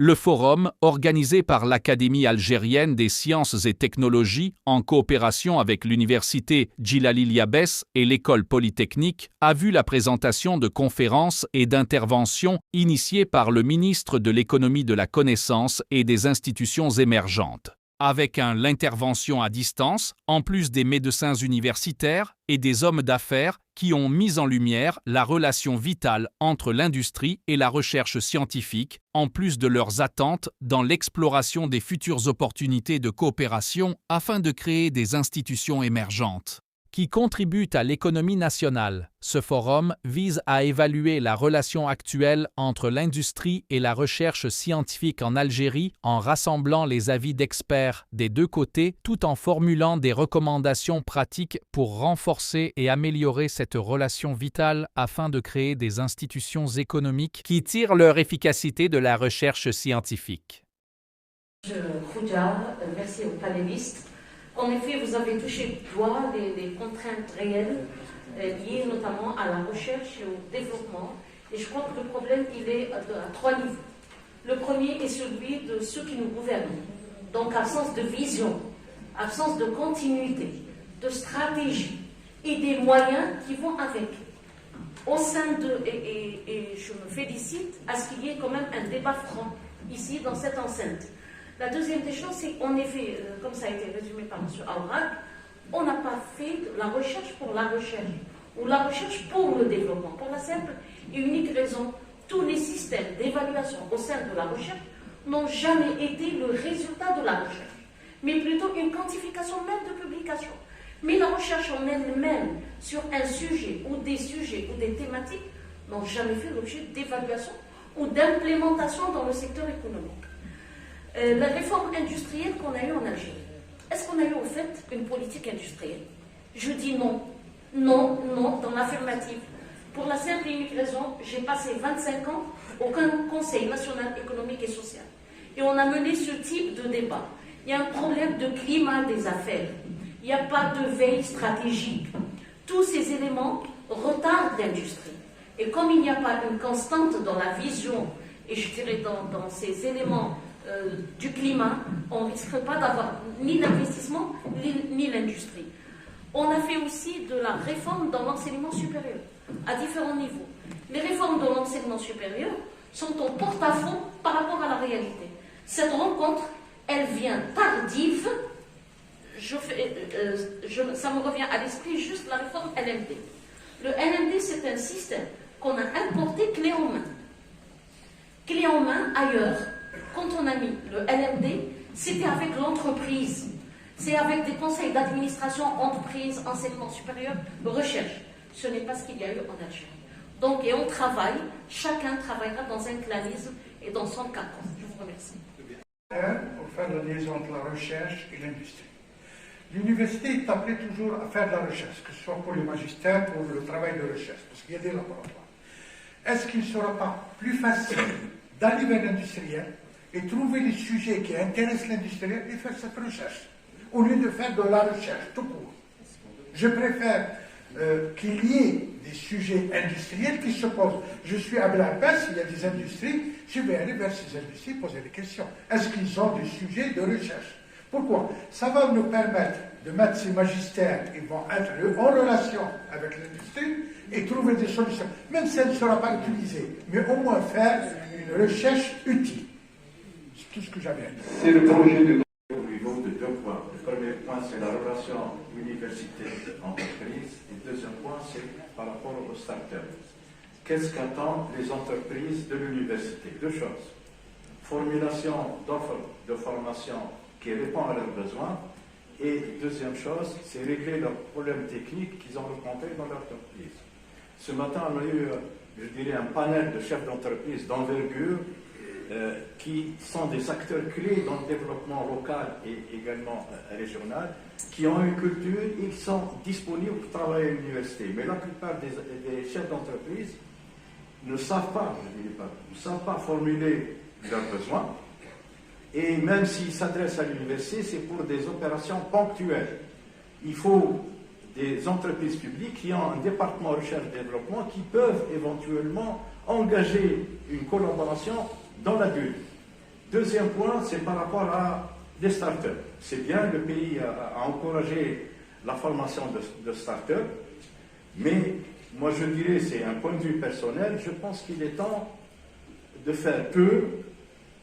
Le forum, organisé par l'Académie algérienne des sciences et technologies en coopération avec l'université Djilalili Besse et l'école polytechnique, a vu la présentation de conférences et d'interventions initiées par le ministre de l'économie de la connaissance et des institutions émergentes. Avec l'intervention à distance, en plus des médecins universitaires et des hommes d'affaires qui ont mis en lumière la relation vitale entre l'industrie et la recherche scientifique, en plus de leurs attentes dans l'exploration des futures opportunités de coopération afin de créer des institutions émergentes qui contribuent à l'économie nationale. Ce forum vise à évaluer la relation actuelle entre l'industrie et la recherche scientifique en Algérie en rassemblant les avis d'experts des deux côtés tout en formulant des recommandations pratiques pour renforcer et améliorer cette relation vitale afin de créer des institutions économiques qui tirent leur efficacité de la recherche scientifique. Merci aux panélistes. En effet, vous avez touché du doigt des contraintes réelles liées notamment à la recherche et au développement. Et je crois que le problème, il est à trois niveaux. Le premier est celui de ceux qui nous gouvernent. Donc, absence de vision, absence de continuité, de stratégie et des moyens qui vont avec. Au sein de, et je me félicite à ce qu'il y ait quand même un débat franc ici dans cette enceinte. La deuxième des choses, c'est qu'en effet, comme ça a été résumé par M. Aourak, on n'a pas fait de la recherche pour la recherche, ou la recherche pour le développement, pour la simple et unique raison. Tous les systèmes d'évaluation au sein de la recherche n'ont jamais été le résultat de la recherche, mais plutôt une quantification même de publication. Mais la recherche en elle-même, sur un sujet ou des thématiques, n'ont jamais fait l'objet d'évaluation ou d'implémentation dans le secteur économique. La réforme industrielle qu'on a eue en Algérie, est-ce qu'on a eu au fait une politique industrielle? Je dis non. Non, non, dans l'affirmative. Pour la simple et unique raison, j'ai passé 25 ans au Conseil national économique et social. Et on a mené ce type de débat. Il y a un problème de climat des affaires. Il n'y a pas de veille stratégique. Tous ces éléments retardent l'industrie. Et comme il n'y a pas une constante dans la vision, et je dirais dans ces éléments du climat, on ne risque pas d'avoir ni l'investissement ni l'industrie. On a fait aussi de la réforme dans l'enseignement supérieur, à différents niveaux. Les réformes dans l'enseignement supérieur sont en porte-à-faux par rapport à la réalité. Cette rencontre, elle vient tardive. Ça me revient à l'esprit juste la réforme LMD. Le LMD, c'est un système qu'on a importé clé en main. Clé en main ailleurs. Quand on a mis le LMD, c'était avec l'entreprise. C'est avec des conseils d'administration, entreprise, enseignement supérieur, recherche. Ce n'est pas ce qu'il y a eu en Algérie. Donc, et on travaille, chacun travaillera dans un clanisme et dans son cadre. Je vous remercie. Pour faire la liaison entre la recherche et l'industrie. L'université est appelée toujours à faire de la recherche, que ce soit pour le magistère, pour le travail de recherche, parce qu'il y a des laboratoires. Est-ce qu'il ne sera pas plus facile d'aller vers l'industriel et trouver les sujets qui intéressent l'industriel et faire cette recherche, au lieu de faire de la recherche tout court? Je préfère qu'il y ait des sujets industriels qui se posent. Je suis à Blabès, il y a des industries, je vais aller vers ces industries poser des questions. Est-ce qu'ils ont des sujets de recherche? Pourquoi? Ça va nous permettre de mettre ces magistères qui vont être en relation avec l'industrie et trouver des solutions, même si elle ne sera pas utilisée, mais au moins faire une recherche utile. C'est tout ce que j'avais à dire. C'est le projet de au niveau de deux points. Le premier point, c'est la relation université-entreprise. Et le deuxième point, c'est par rapport aux start-up. Qu'est-ce qu'attendent les entreprises de l'université? Deux choses. Formulation d'offres de formation qui répond à leurs besoins. Et deuxième chose, c'est régler leurs problèmes techniques qu'ils ont rencontrés dans leur entreprise. Ce matin, on a eu, je dirais, un panel de chefs d'entreprise d'envergure qui sont des acteurs clés dans le développement local et également régional, qui ont une culture et qui sont disponibles pour travailler à l'université. Mais la plupart des chefs d'entreprise ne savent pas, ne savent pas formuler leurs besoins. Et même s'ils s'adressent à l'université, c'est pour des opérations ponctuelles. Il faut des entreprises publiques qui ont un département recherche-développement qui peuvent éventuellement engager une collaboration dans la durée. Deuxième point, c'est par rapport à des startups. C'est bien, le pays a encouragé la formation de startups, mais moi je dirais, c'est un point de vue personnel, je pense qu'il est temps de faire peu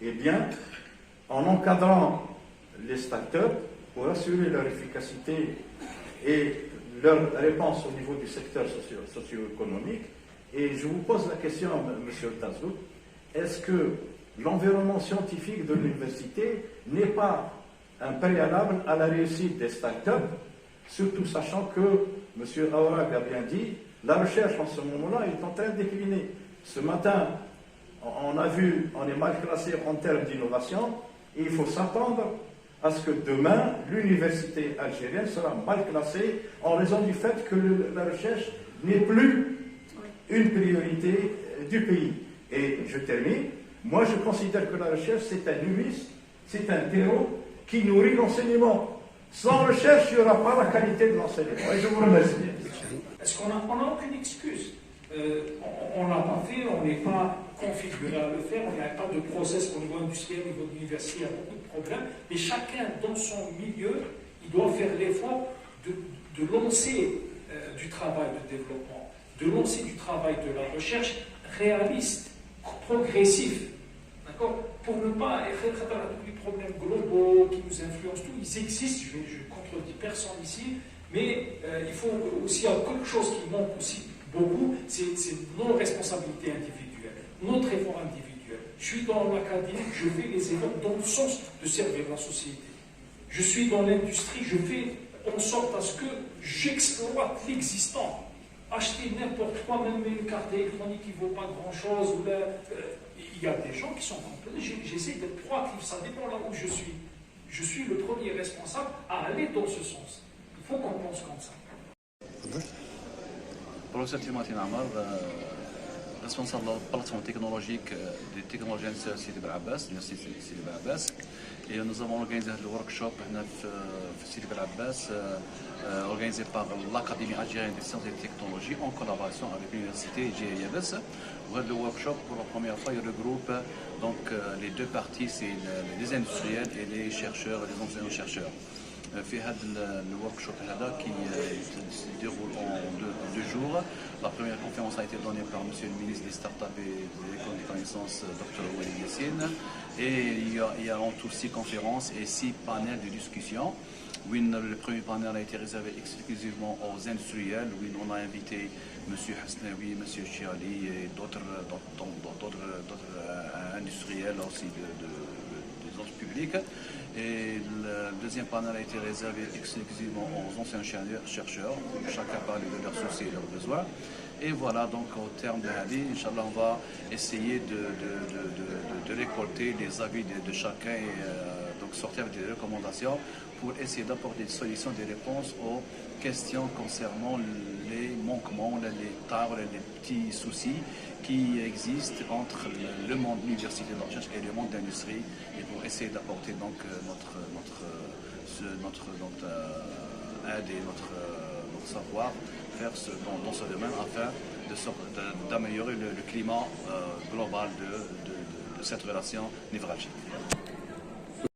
et bien en encadrant les startups pour assurer leur efficacité et leur réponse au niveau du secteur socio-économique. Et je vous pose la question, M. Tazout, est-ce que l'environnement scientifique de l'université n'est pas un préalable à la réussite des startups, surtout sachant que, M. Aourag a bien dit, la recherche en ce moment-là est en train de décliner. Ce matin, on a vu, on est mal classé en termes d'innovation, et il faut s'attendre à ce que demain, l'université algérienne sera mal classée en raison du fait que la recherche n'est plus une priorité du pays. Et je termine. Moi, je considère que la recherche, c'est un humus, c'est un terreau qui nourrit l'enseignement. Sans recherche, il n'y aura pas la qualité de l'enseignement. Et je vous remercie. Est-ce qu'on n'a aucune excuse? On n'a pas fait, on n'est pas configuré à le faire, on n'a pas de process au niveau industriel, au niveau de l'université, il y a beaucoup de problèmes, mais chacun dans son milieu, il doit faire l'effort de lancer du travail de développement, de lancer du travail de la recherche réaliste, progressif, d'accord? Pour ne pas faire tous les problèmes globaux qui nous influencent, tous, ils existent, je ne contredis personne ici, mais il faut aussi, il y a quelque chose qui manque aussi beaucoup, c'est nos responsabilités individuelles, notre effort individuel. Je suis dans l'académie, je fais les efforts dans le sens de servir la société. Je suis dans l'industrie, je fais en sorte à ce que j'exploite l'existant. Acheter n'importe quoi, même une carte électronique qui ne vaut pas grand-chose. Il y a des gens qui sont complètement... J'essaie d'être proactif, ça dépend là où je suis. Je suis le premier responsable à aller dans ce sens. Il faut qu'on pense comme ça. Professeur Timothy Namar, responsable de la plateforme technologique des technologies de Sidi Bel Abbas, l'Université de Sidi Bel Abbas. Et nous avons organisé le workshop à Sidi Bel Abbas, organisé par l'Académie algérienne des sciences et des technologies en collaboration avec l'Université GIABS. Le workshop, pour la première fois, il regroupe donc, les deux parties, c'est les industriels et les chercheurs, les enseignants-chercheurs. في هذا الوركشوب هذا qui se déroule en deux jours. La première conférence a été donnée par Monsieur le ministre des Startups et des Écoles des Connaissances, Dr Walid Yassine. Et il y a en tout 6 conférences et 6 panels de discussion. Oui, le premier panel a été réservé exclusivement aux industriels. Oui, on a invité M. Hasnaoui, M. Chiali et d'autres industriels aussi des autres publics. Et le deuxième panel a été réservé exclusivement aux anciens chercheurs. Chacun parlait de leurs soucis et leurs besoins. Et voilà, donc au terme de l'année, Inch'Allah, on va essayer de récolter les avis de chacun et donc sortir des recommandations pour essayer d'apporter des solutions, des réponses aux questions concernant les manquements, les tares, les petits soucis qui existent entre le monde de l'université de la recherche et le monde de l'industrie, et pour essayer d'apporter donc notre aide et notre savoir faire dans ce domaine afin d'améliorer le climat global de cette relation névralgique.